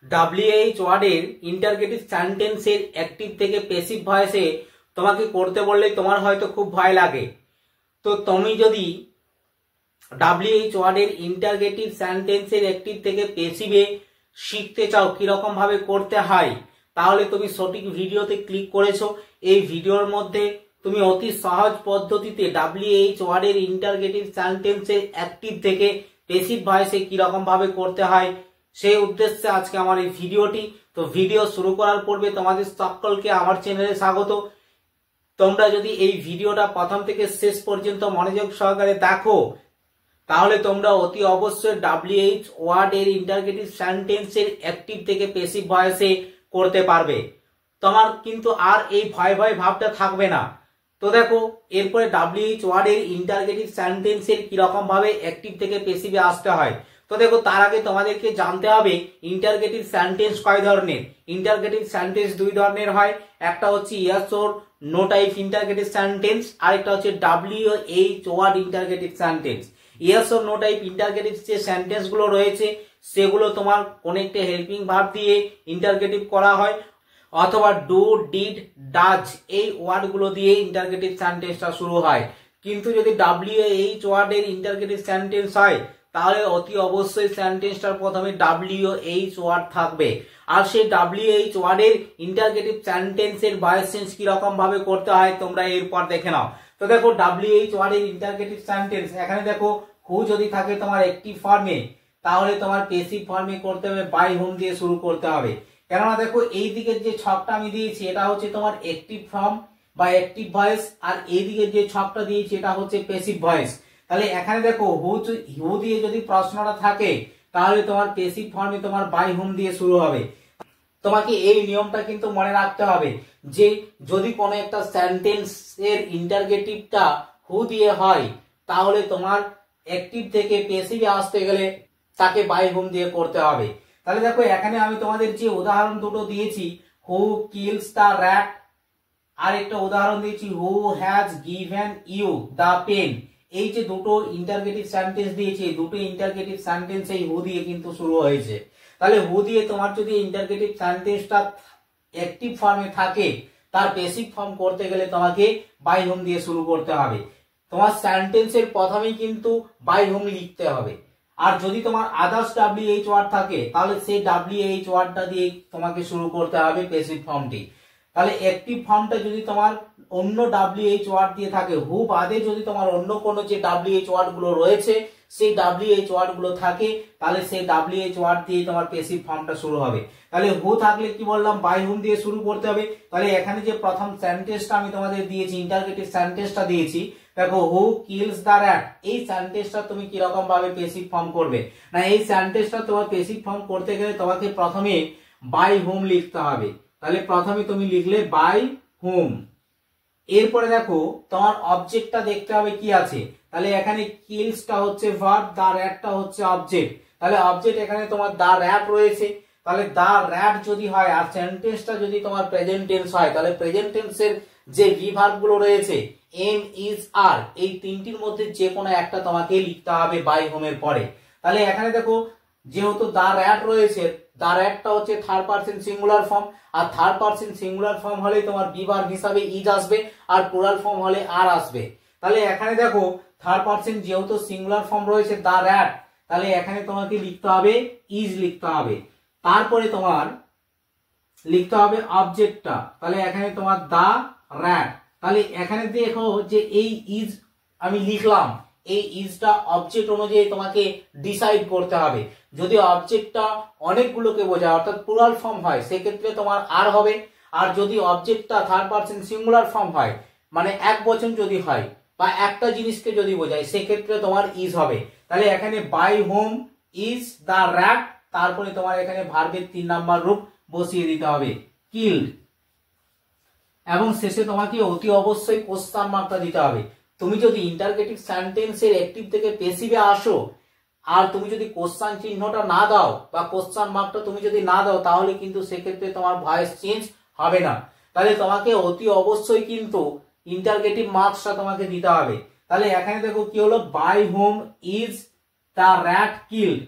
WH ওয়ার্ডের interrogative সেন্টেন্সের active থেকে প্যাসিভ ভয়েসে তোমাকে করতে বললে তোমার হয়তো খুব ভয় লাগে। তো তুমি যদি WH ওয়ার্ডের ইন্টারগেটিভ সেন্টেন্সের অ্যাক্টিভ থেকে প্যাসিভে শিখতে চাও কিরকম ভাবে করতে হয়, তাহলে তুমি সঠিক ভিডিওতে ক্লিক করেছো। এই ভিডিওর মধ্যে তুমি অতি সহজ পদ্ধতিতে WH ওয়ার্ডের ইন্টারগেটিভ সেন্টেন্সের অ্যাক্টিভ থেকে প্যাসিভ ভয়েসে কিরকম ভাবে করতে হয় সেই উদ্দেশ্যে আজকে আমার এই ভিডিওটি। তো ভিডিও শুরু করার পূর্বে তোমাদের সকলকে আমার চ্যানেলে স্বাগত। তোমরা যদি এই ভিডিওটা প্রথম থেকে শেষ পর্যন্ত মনোযোগ সহকারে দেখো তাহলে তোমরা অতি অবশ্যই WH ওয়ার্ডের ইন্টারগেটিভ সেন্টেন্সের অ্যাক্টিভ থেকে প্যাসিভ ভয়েসে করতে পারবে। তোমার কিন্তু আর এই ভয় ভয় ভাবটা থাকবে না। তো দেখো এরপরে WH ওয়ার্ডের ইন্টারগেটিভ সেন্টেন্সের কিরকম ভাবে অ্যাক্টিভ থেকে প্যাসিভে আসতে হয়। তো দেখো তার আগে তোমাদেরকে জানতে হবে ইন্টারগেটিভ সেন্টেন্স কয় ধরনের। ইন্টারগেটিভ সেন্টেন্স দুই ধরনের হয়, একটা হচ্ছে yes or no type interrogative sentence, আর একটা হচ্ছে WH word interrogative sentence. Yes or no type interrogative যে সেন্টেন্স গুলো রয়েছে সেগুলো তোমার কোন একটা হেল্পিং ভার্ব দিয়ে ইন্টারগেটিভ করা হয়, অথবা ডু, ডিড, ডাজ এই ওয়ার্ড গুলো দিয়ে ইন্টারগেটিভ সেন্টেন্সটা শুরু হয়। কিন্তু যদি WH ওয়ার্ডের ইন্টারগেটিভ সেন্টেন্স হয় তাহলে অতি অবশ্যই সেন্টেন্সটার প্রথমে WH ওয়ার্ড থাকবে। আর সেই WH ওয়ার্ডের ইন্টারগেটিভ সেন্টেন্সের ভয়েস চেঞ্জ কিরকম ভাবে করতে হয় তোমরা এরপর দেখে নাও। তো দেখো WH ওয়ার্ডের ইন্টারগেটিভ সেন্টেন্স এখানে দেখো হু যদি থাকে তোমার অ্যাক্টিভ ফর্মে তাহলে তোমার প্যাসিভ ফর্মে করতে হবে বাই হোম দিয়ে শুরু করতে হবে। কেননা দেখো এই দিকের যে ছকটা আমি দিয়েছি এটা হচ্ছে তোমার অ্যাক্টিভ ফর্ম বা অ্যাক্টিভ ভয়েস, আর এই দিকের যে ছকটা দিয়েছি এটা হচ্ছে প্যাসিভ ভয়েস। তাহলে এখানে দেখো হু দিয়ে যদি প্রশ্নটা থাকে তাহলে তোমার প্যাসিভ ফর্মে তোমার বাই হোম দিয়ে শুরু হবে। তোমাকে এই নিয়মটা কিন্তু মনে রাখতে হবে যে যদি কোনো একটা সেন্টেন্স এর ইন্টারগেটিভটা হু দিয়ে হয় তাহলে তোমার অ্যাক্টিভ থেকে প্যাসিভে আসতে গেলে তাকে বাই হোম দিয়ে করতে হবে। তাহলে দেখো এখানে আমি তোমাদের যে উদাহরণ দুটো দিয়েছি, হু কিলস দ্য র্যাট, আর একটা উদাহরণ দিয়েছি who has given you the pen. এই যে দুটো ইন্টারগেটিভ সেন্টেন্স দিয়েছি দুটো ইন্টারগেটিভ সেন্টেন্স এই হু দিয়ে কিন্তু শুরু হয়েছে। তাহলে হু দিয়ে তোমার যদি ইন্টারগেটিভ সেন্টেন্সটা অ্যাক্টিভ ফর্মে থাকে তার প্যাসিভ ফর্ম করতে গেলে তোমাকে বাই হোম দিয়ে শুরু করতে হবে। তোমার সেন্টেন্সের প্রথমেই কিন্তু বাই হোম লিখতে হবে। আর যদি তোমার আদার্স WH ওয়ার্ড থাকে তাহলে সেই WH ওয়ার্ডটা দিয়ে তোমাকে শুরু করতে হবে প্যাসিভ ফর্মটি। তাহলে অ্যাক্টিভ ফর্মটা যদি তোমার অন্য WH ওয়ার্ড দিয়ে থাকে, হু বাদে যদি তোমার অন্য কোনো যে WH ওয়ার্ড গুলো রয়েছে সেই WH ওয়ার্ড গুলো থাকে তাহলে সেই WH ওয়ার্ড দিয়ে তোমার প্যাসিভ ফর্মটা শুরু হবে। তাহলে হু থাকলে কি বললাম বাই হোম দিয়ে শুরু করতে হবে। তাহলে এখানে যে প্রথম সেন্টেন্সটা আমি তোমাদের দিয়েছি ইন্টারগেটিভ সেন্টেন্সটা দিয়েছি, দেখো হু কিলস দ্য র্যাট, এই সেন্টেন্সটা তুমি কিরকম ভাবে প্যাসিভ ফর্ম করবে না, এই সেন্টেন্সটা তোমার প্যাসিভ ফর্ম করতে গেলে তোমাকে প্রথমে বাই হোম লিখতে হবে। তাহলে প্রথমে তুমি লিখলে বাই হোম, এরপরে দেখো তোমার অবজেক্টটা দেখতে হবে কি আছে। তাহলে এখানে কিলসটা হচ্ছে ভার্ব, দা র্যাটটা হচ্ছে অবজেক্ট। তাহলে অবজেক্ট এখানে তোমার দা র্যাট রয়েছে। তাহলে দা র্যাট যদি হয় আর সেন্টেন্সটা যদি তোমার প্রেজেন্ট টেন্স হয় তাহলে প্রেজেন্ট টেন্সের যে ভার্ব গুলো রয়েছে এম, ইজ, আর এই তিনটির মধ্যে যে কোনো একটা তোমাকে লিখতে হবে বাই হোমের পরে। তাহলে এখানে দেখো যেহেতু দা র্যাট রয়েছে, দা র্যাটটা হচ্ছে থার্ড পারসন সিঙ্গুলার ফর্ম, আর থার্ড পারসন সিঙ্গুলার ফর্ম হলে তোমার ভার্ব হিসাবে ইজ আসবে আর প্লুরাল ফর্ম হলে আর আসবে। তাহলে এখানে দেখো থার্ড পারসন যেহেতু সিঙ্গুলার ফর্ম রয়েছে দা র্যাট, তাহলে এখানে তোমাকে লিখতে হবে ইজ লিখতে হবে। তারপরে তোমার লিখতে হবে অবজেক্টটা, তাহলে এখানে তোমার দা র্যাট। তাহলে এখানে দেখো যে এই ইজ আমি লিখলাম, এই ইজটা অবজেক্ট অনুযায়ী তোমাকে ডিসাইড করতে হবে। যদি অবজেক্টটা অনেকগুলোকে বোঝায় অর্থাৎ প্লুরাল ফর্ম হয় সেক্ষেত্রে তোমার আর হবে, আর যদি অবজেক্টটা থার্ড পারসন সিঙ্গুলার ফর্ম হয় মানে এক বচন যদি হয় বা একটা জিনিসকে যদি বোঝায় সেক্ষেত্রে তোমার ইজ হবে। তাহলে এখানে by whom is the rat, তারপরে তোমার এখানে ভার্বের 3 নাম্বার রূপ বসিয়ে দিতে হবে কিল্ড, এবং শেষে তোমাকে অতি অবশ্যই কোশ্চেন মার্কটা দিতে হবে। তুমি যদি ইন্টারগেটিভ সেন্টেন্সের অ্যাক্টিভ থেকে প্যাসিভে আসো আর তুমি যদি কোশ্চেন চিহ্নটা না দাও বা কোশ্চেন মার্কটা তুমি যদি না দাও তাহলে কিন্তু সেক্ষেত্রে তোমার ভয়েস চেঞ্জ হবে না। তাহলে তোমাকে অতি অবশ্যই কিন্তু ইন্টারগেটিভ মার্কসটা তোমাকে দিতে হবে। তাহলে এখানে দেখো কি হলো by whom is the rat killed,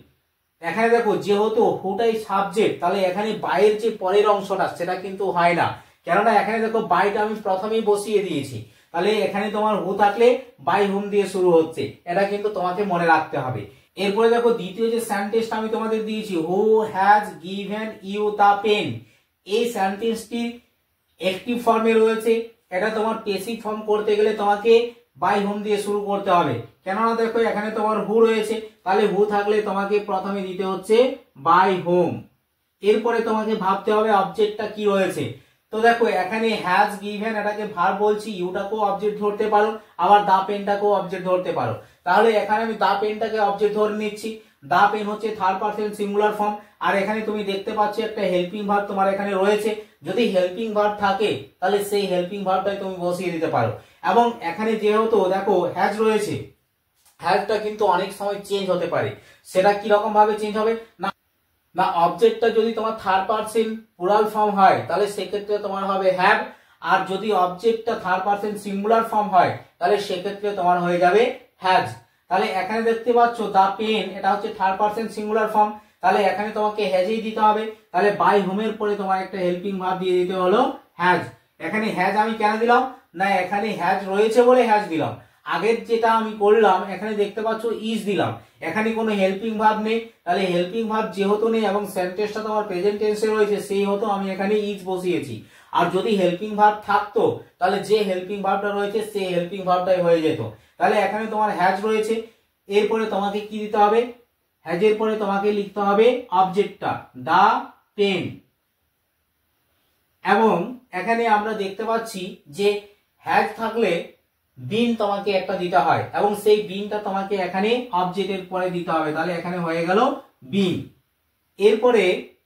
এখানে দেখো যেহেতু হুটাই সাবজেক্ট, তাহলে এখানে বাইয়ের যে পরের অংশটা সেটা কিন্তু হয় না, কেননা এখানে দেখো বাইটা আমি প্রথমেই বসিয়ে দিয়েছি। তাহলে এখানে তোমার হু থাকলে বাই হুম দিয়ে শুরু হচ্ছে, এটা কিন্তু তোমাকে মনে রাখতে হবে। এরপরে দেখো দ্বিতীয় যে সেন্টেন্সটা আমি তোমাদের দিয়েছি, who has given you the pen, এই সেন্টেন্সটি অ্যাক্টিভ ফর্মে রয়েছে। এটা তোমার প্যাসিভ ফর্ম করতে গেলে তোমাকে বাই হুম দিয়ে শুরু করতে হবে, কেননা দেখো এখানে তোমার হু রয়েছে, তাহলে হু থাকলে তোমাকে প্রথমে দিতে হচ্ছে বাই হোম। এরপরে তোমাকে ভাবতে হবে অবজেক্টটা কি রয়েছে। তো দেখো এখানে হ্যাজ গিভেন এটাকে ভার্ব বলছি, ইউটাকেও অবজেক্ট ধরতে পারো, আবার দা পেনটাকেও অবজেক্ট ধরতে পারো। তাহলে এখানে আমি দা পেনটাকে অবজেক্ট ধরে নিচ্ছি। দা পেন হচ্ছে থার্ড পারসন সিঙ্গুলার ফর্ম, আর এখানে তুমি দেখতে পাচ্ছ একটা হেল্পিং ভার্ব তোমার এখানে রয়েছে। যদি হেল্পিং ভার্ব থাকে তাহলে সেই হেল্পিং ভার্বটাই তুমি বসিয়ে দিতে পারো। এবং এখানে যেহেতু দেখো হ্যাজ রয়েছে, হ্যাজটা কিন্তু অনেক সময় চেঞ্জ হতে পারে। সেটা কি রকম ভাবে চেঞ্জ হবে না, না অবজেক্টটা যদি তোমার থার্ড পারসন প্লুরাল ফর্ম হয় তাহলে সেক্ষেত্রে তোমার হবে হ্যাভ, আর যদি অবজেক্টটা থার্ড পারসন সিঙ্গুলার ফর্ম হয় তাহলে সেক্ষেত্রে তোমার হয়ে যাবে হ্যাজ। তাহলে এখানে দেখতে পাচ্ছ দা পেন, এটা হচ্ছে থার্ড পারসন সিঙ্গুলার ফর্ম, তাহলে এখানে তোমাকে হ্যাজই দিতে হবে। তাহলে বাই হোমের পরে তোমার একটা হেল্পিং ভার্ব দিয়ে দিতে হলো হ্যাজ। এখানে হ্যাজ আমি কেন দিলাম না, এখানে হ্যাজ রয়েছে বলে হ্যাজ দিলাম। আগের যেটা আমি করলাম এখানে দেখতে পাচ্ছ ইজ দিলাম, এখানে কোনো হেল্পিং ভার্ব নেই, তাহলে হেল্পিং ভার্ব যেহেতু নেই এবং সেন্টেন্সটা তোমার প্রেজেন্ট টেন্সে রয়েছে সেই হতো আমি এখানে ইজ বসিয়েছি। আর যদি হেল্পিং ভার্ব থাকতো তাহলে যে হেল্পিং ভার্বটা রয়েছে সেই হেল্পিং ভার্বটাই হয়ে যেত। তাহলে এখানে তোমার হ্যাজ রয়েছে, এরপরে তোমাকে কি দিতে হবে, হ্যাজের পরে তোমাকে লিখতে হবে অবজেক্টটা দা পেন। এবং এখানে আমরা দেখতে পাচ্ছি যে হ্যাজ থাকলে বিন তোমাকে একটা দিতে হয় এবং সেই বিনটা তোমাকে এখানে অবজেক্টের পরে দিতে হবে, তাহলে এখানে হয়ে গেল বিন। এরপরে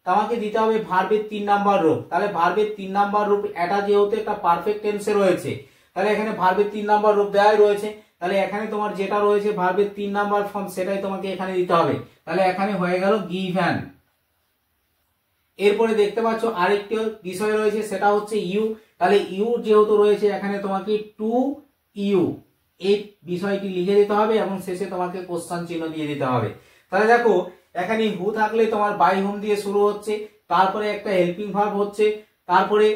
তোমাকে দিতে হবে ভার্বের 3 নাম্বার রূপ, তাহলে ভার্বের 3 নাম্বার রূপ এটা যেহেতু একটা পারফেক্ট টেন্সে রয়েছে তাহলে এখানে ভার্বের 3 নাম্বার রূপ দেওয়াই রয়েছে, তাহলে এখানে তোমার যেটা রয়েছে ভার্বের 3 নাম্বার ফর্ম সেটাই তোমাকে এখানে দিতে হবে, তাহলে এখানে হয়ে গেল গিভেন। এরপরে দেখতে পাচ্ছ আরেকটি বিষয় রয়েছে সেটা হচ্ছে ইউ, তাহলে ইউ যেহেতু রয়েছে এখানে তোমাকে টু ইউ এই বিষয়টি লিখে দিতে হবে এবং শেষে তোমাকে কোশ্চেন চিহ্ন দিয়ে দিতে হবে। তাহলে দেখো এখানে হু থাকলে তোমার বাই হোম দিয়ে শুরু হচ্ছে, তারপরে একটা হেল্পিং ভার্ব হচ্ছে, তারপরে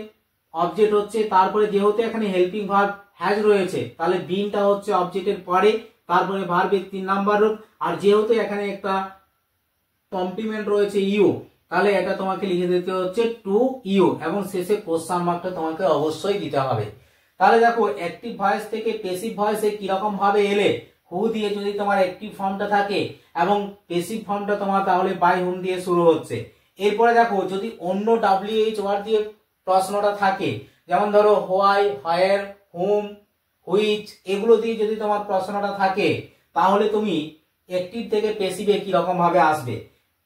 অবজেক্ট হচ্ছে, তারপরে যেহেতু এখানে হেল্পিং ভার্ব হ্যাজ রয়েছে তাহলে বিনটা হচ্ছে অবজেক্টের পরে, তারপরে ভার্বের 3 নাম্বার রূপ, আর যেহেতু এখানে একটা কমপ্লিমেন্ট রয়েছে ইউ তাহলে এটা তোমাকে লিখে দিতে হচ্ছে টু ইউ এবং শেষে কোশ্চেন মার্কটা তোমাকে অবশ্যই দিতে হবে। তাহলে দেখো অ্যাক্টিভ ভয়েস থেকে প্যাসিভ ভয়েসে কিরকম ভাবে এলে, হু দিয়ে যদি তোমার অ্যাক্টিভ ফর্মটা থাকে এবং প্যাসিভ ফর্মটা তোমার তাহলে বাই হুম দিয়ে শুরু হচ্ছে। এরপরে দেখো যদি অন্য ডাব্লিউএইচ ওয়ার্ড দিয়ে প্রশ্নটা থাকে, যেমন ধরো হোয়াই, হোয়ার, হুম, হুইচ, এগুলো দিয়ে যদি তোমার প্রশ্নটা থাকে তাহলে তুমি অ্যাক্টিভ থেকে প্যাসিভে কি রকম ভাবে আসবে।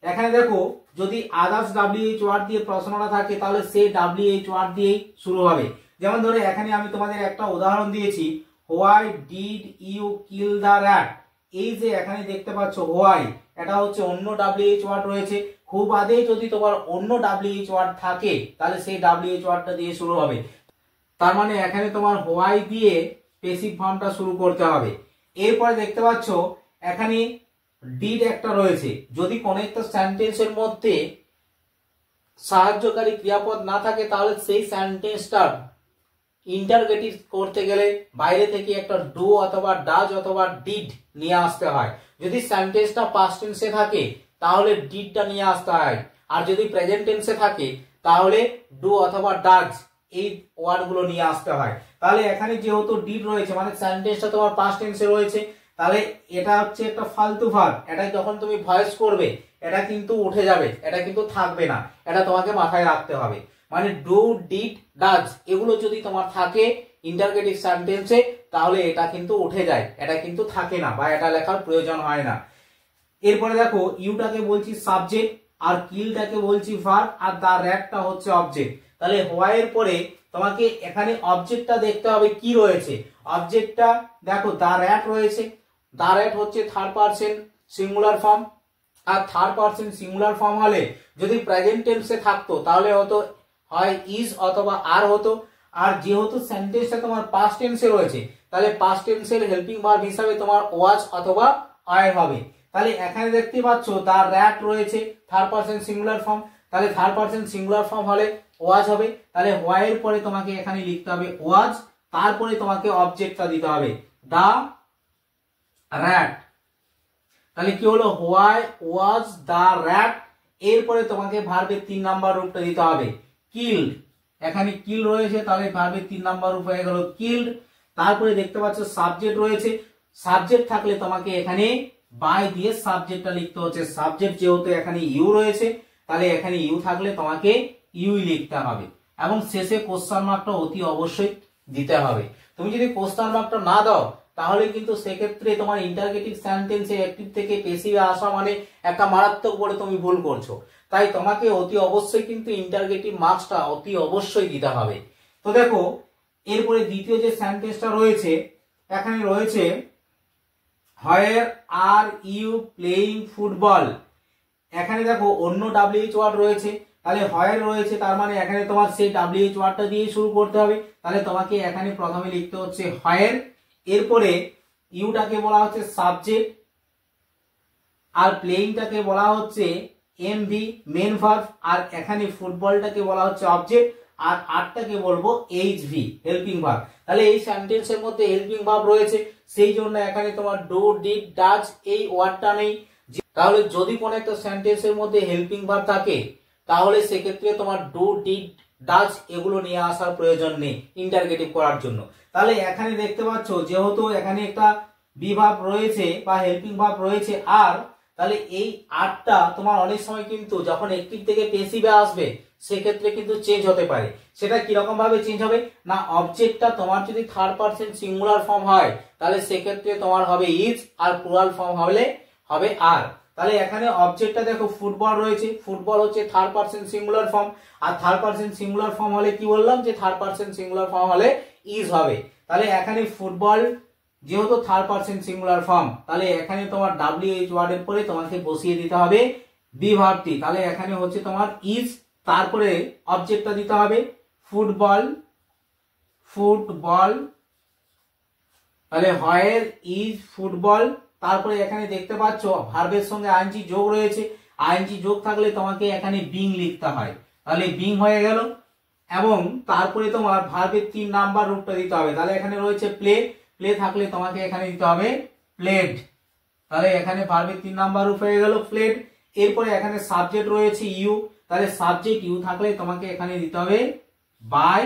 এখানে দেখো যদি আদার্স ডাব্লিউএইচ ওয়ার্ড দিয়ে প্রশ্নটা থাকে তাহলে সেই ডাব্লিউএইচ ওয়ার্ড দিয়েই শুরু হবে। যেমন ধরো এখানে আমি তোমাদের একটা উদাহরণ দিয়েছি, why did you kill the rat, এই যে এখানে দেখতে পাচ্ছ হোয়াই এটা হচ্ছে অন্য ডাব্লিউএইচ ওয়ার্ড রয়েছে, খুব বাদে যদি তোমার অন্য ডাব্লিউএইচ ওয়ার্ড থাকে তাহলে সেই ডাব্লিউএইচ ওয়ার্ডটা দিয়ে শুরু হবে, তার মানে এখানে তোমার হোয়াই দিয়ে প্যাসিভ ফর্মটা শুরু করতে হবে। এরপরে দেখতে পাচ্ছ এখানে ডিড একটা রয়েছে, যদি কোন একটা সেন্টেন্সের মধ্যে সাহায্যকারী ক্রিয়াপদ না থাকে তাহলে সেই সেন্টেন্সটা ইন্টারগেটিভ করতে গেলে বাইরে থেকে একটা ডু অথবা ডাজ অথবা ডিড নিয়ে আসতে হয়। যদি সেন্টেন্সটা পাস্ট টেন্সে থাকে তাহলে ডিডটা নিয়ে আসতে হয়, আর যদি প্রেজেন্ট টেন্সে থাকে তাহলে ডু অথবা ডাজ এই ওয়ার্ডগুলো নিয়ে আসতে হয়। তাহলে এখানে যেহেতু ডিড রয়েছে মানে সেন্টেন্সটা তোমার পাস্ট টেন্সে রয়েছে, তাহলে এটা হচ্ছে একটা ফালতু ভার্ব, এটা যখন তুমি ভয়েস করবে এটা কিন্তু উঠে যাবে, এটা কিন্তু থাকবে না, এটা তোমাকে মাথায় রাখতে হবে। মানে ডু, ডিড, ডাজ এগুলো যদি তোমার থাকে ইন্টারগেটিভ সেন্টেন্সে তাহলে এটা কিন্তু উঠে যায়, এটা কিন্তু থাকে না বা এটা লেখার প্রয়োজন হয় না। এরপরে দেখো ইউটাকে বলছি সাবজেক্ট আর কিলটাকে বলছি ভার্ব আর দা র্যাটটা হচ্ছে অবজেক্ট। তাহলে হোয়াই এর পরে তোমাকে এখানে অবজেক্টটা দেখতে হবে কি রয়েছে, অবজেক্টটা দেখো দা র্যাট রয়েছে, দা র্যাট হচ্ছে থার্ড পারসন সিঙ্গুলার ফর্ম, আর থার্ড পারসন সিঙ্গুলার ফর্ম হলে যদি প্রেজেন্ট টেন্সে থাকতো তাহলে হতো হয় ইজ অথবা আর হতো, আর যেহেতু সেন্টেন্সটা তোমার পাস্ট টেন্সে রয়েছে তাহলে পাস্ট টেন্সের হেল্পিং ভার্ব হিসাবে তোমার ওয়াজ অথবা আর হবে। তাহলে এখানে দেখতে পাচ্ছ তার র্যাট রয়েছে থার্ড পারসন সিঙ্গুলার ফর্ম, তাহলে থার্ড পারসন সিঙ্গুলার ফর্ম হলে ওয়াজ হবে। তাহলে হোয়াই এর পরে তোমাকে এখানে লিখতে হবে ওয়াজ, তারপরে তোমাকে অবজেক্টটা দিতে হবে দা র্যাট। তাহলে কি হলো, হোয়াই ওয়াজ দা র্যাট, এরপরে তোমাকে ভার্বের 3 নাম্বার রূপটা দিতে হবে কিল্ড। এখানে কিল রয়েছে, তাহলে ভার্বের 3 নাম্বার রূপ হয়ে গেল কিল্ড। তারপরে দেখতে পাচ্ছ সাবজেক্ট রয়েছে, সাবজেক্ট থাকলে তোমাকে এখানে বাই দিয়ে সাবজেক্টটা লিখতে হচ্ছে। সাবজেক্ট যেহেতু এখানে ইউ রয়েছে, তাহলে এখানে ইউ থাকলে তোমাকে ইউই লিখতে হবে, এবং শেষে কোশ্চেন মার্কটা অতি অবশ্যই দিতে হবে। তুমি যদি কোশ্চেন মার্কটা না দাও তাহলে কিন্তু সেক্ষেত্রে তোমার ইন্টারগেটিভ সেন্টেন্সে অ্যাক্টিভ থেকে প্যাসিভে আসা মানে একটা মারাত্মক বলে তুমি ভুল করছো। তাই তোমাকে অতি অবশ্যই কিন্তু ইন্টারগেটিভ মার্কসটা অতি অবশ্যই দিতে হবে। তো দেখো এরপরে দ্বিতীয় যে সেন্টেন্সটা রয়েছে, এখানে রয়েছে হোয়ার আর ইউ প্লেইং ফুটবল। এখানে দেখো অন্য ডাব্লিউএইচ ওয়ার্ড রয়েছে, তাহলে হোয়ার রয়েছে, তার মানে এখানে তোমার সেই ডাব্লিউএইচ ওয়ার্ডটা দিয়ে শুরু করতে হবে। তাহলে তোমাকে এখানে প্রথমে লিখতে হচ্ছে হোয়ার, এরপরে ইউটাকে বলা হচ্ছে সাবজেক্ট, আর প্লেইংটাকে বলা হচ্ছে এমভি মেন ভার্ব, আর এখানে ফুটবলটাকে বলা হচ্ছে অবজেক্ট, আর আরটাকে বলবো এইচভি হেল্পিং ভার্ব। তাহলে এই সেন্টেন্সের মধ্যে হেল্পিং ভার্ব রয়েছে, সেই জন্য এখানে তোমার ডু ডিড ডাজ এই ওয়ার্ডটা নেই। তাহলে যদি কোনো একটা সেন্টেন্সের মধ্যে হেল্পিং ভার্ব থাকে তাহলে সেক্ষেত্রে তোমার ডু ডিড ডাজ এগুলো নিয়ে আসার প্রয়োজন নেই ইন্টারগেটিভ করার জন্য। তাহলে এখানে দেখতে পাচ্ছ যেহেতু এখানে একটা বি ভার্ব রয়েছে বা হেল্পিং ভার্ব রয়েছে আর, তাহলে এই আরটা তোমার অনেক সময় কিন্তু যখন অ্যাক্টিভ থেকে প্যাসিভে আসবে সেক্ষেত্রে কিন্তু চেঞ্জ হতে পারে। সেটা কিরকম ভাবে চেঞ্জ হবে না, অবজেক্টটা তোমার যদি থার্ড পারসন সিঙ্গুলার ফর্ম হয় তাহলে সেক্ষেত্রে তোমার হবে ইজ, আর প্লুরাল ফর্ম হলে হবে আর। তাহলে এখানে অবজেক্টটা দেখো ফুটবল রয়েছে, ফুটবল হচ্ছে থার্ড পারসন সিঙ্গুলার ফর্ম, আর থার্ড পারসন সিঙ্গুলার ফর্ম হলে কি বললাম যে থার্ড পারসন সিঙ্গুলার ফর্ম হলে ইজ হবে। তাহলে এখানে ফুটবল যেহেতু থার্ড পারসন সিঙ্গুলার ফর্ম, তাহলে এখানে তোমার ডাব্লিউএইচ ওয়ার্ডের পরে তোমাকে বসিয়ে দিতে হবে বি ভার্বটি। তাহলে এখানে হচ্ছে তোমার ইজ, তারপরে অবজেক্টটা দিতে হবে ফুটবল, ফুটবল, তাহলে হোয়ার ইজ ফুটবল। তারপরে এখানে দেখতে পাচ্ছ ভার্বের সঙ্গে আইএনজি যোগ রয়েছে, আইএনজি যোগ থাকলে তোমাকে এখানে বিং লিখতে হয়, তাহলে বিং হয়ে গেল। এবং তারপরে তোমার ভার্বের 3 নাম্বার রূপটা দিতে হবে, তাহলে এখানে রয়েছে প্লে, প্লে থাকলে তোমাকে এখানে দিতে হবে প্লেড, তাহলে এখানে ভার্বের 3 নাম্বার রূপ হয়ে গেল প্লেড। এরপরে এখানে সাবজেক্ট রয়েছে ইউ, তাহলে সাবজেক্ট ইউ থাকলে তোমাকে এখানে দিতে হবে বাই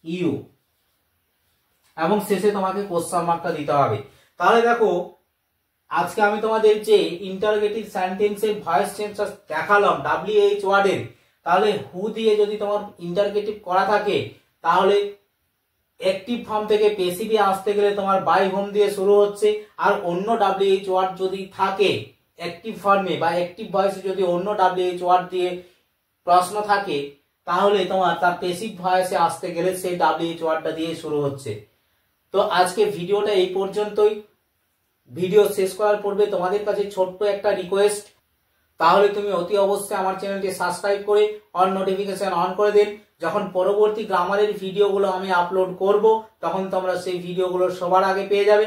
ইউ, এবং শেষে তোমাকে কোশ্চেন মার্কটা দিতে হবে। তাহলে দেখো আজকে আমি তোমাদের যে ইন্টারগেটিভ সেন্টেন্সের ভয়েস চেঞ্জটা দেখালাম ডাব্লিউএইচ ওয়ার্ডের, তাহলে হু দিয়ে যদি তোমার ইন্টারগেটিভ করা থাকে তাহলে অ্যাক্টিভ ফর্ম থেকে প্যাসিভে আসতে গেলে তোমার বাই হোম দিয়ে শুরু হচ্ছে, আর অন্য ডাব্লিউএইচ ওয়ার্ড যদি থাকে অ্যাক্টিভ ফর্মে বা অ্যাক্টিভ ভয়েসে যদি অন্য ডাব্লিউএইচ ওয়ার্ড দিয়ে প্রশ্ন থাকে তাহলে তোমার তার প্যাসিভ ভয়েসে আসতে গেলে সেই ডাব্লিউএইচ ওয়ার্ডটা দিয়ে শুরু হচ্ছে। তো আজকে ভিডিওটা এই পর্যন্তই। ভিডিও শেষ করার পূর্বে তোমাদের কাছে ছোট্ট একটা রিকোয়েস্ট, তাহলে তুমি অতি অবশ্যই আমার চ্যানেলটি সাবস্ক্রাইব করে অল নোটিফিকেশন অন করে দিন। যখন পরবর্তী গ্রামারের ভিডিওগুলো আমি আপলোড করব তখন তোমরা সেই ভিডিওগুলো সবার আগে পেয়ে যাবে।